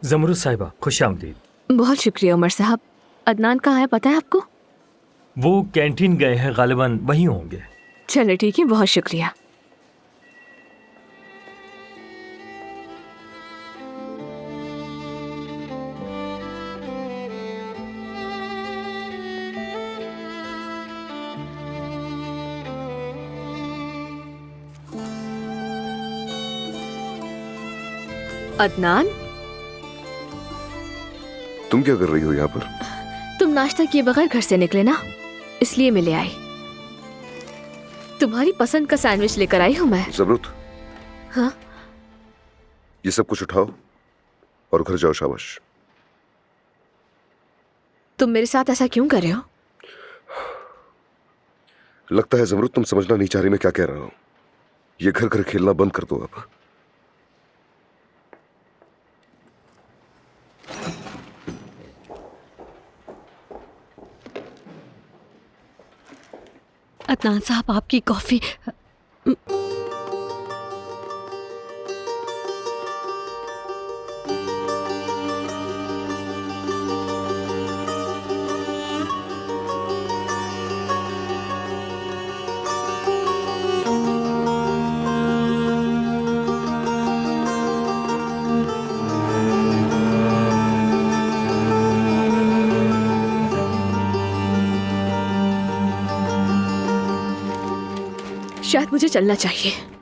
ज़मरुद साहिबा, खुश आमदीद। बहुत शुक्रिया उमर साहब। अदनान कहाँ है पता है आपको? वो कैंटीन गए हैं, गालिबन वहीं होंगे। चलो ठीक है, बहुत शुक्रिया। अदनान, तुम क्या कर रही हो यहाँ पर? तुम नाश्ता किए बगैर घर से निकले ना, इसलिए मैं ले आई। तुम्हारी पसंद का सैंडविच लेकर आई हूँ मैं। ज़मरुद, हाँ? ये सब कुछ उठाओ और घर जाओ। शाबाश। तुम मेरे साथ ऐसा क्यों कर रहे हो? लगता है ज़मरुद तुम समझना नहीं चाह रही मैं क्या कह रहा हूँ। ये घर घर खेलना बंद कर दो अब। अदनान साहब, आपकी कॉफी। शायद मुझे चलना चाहिए।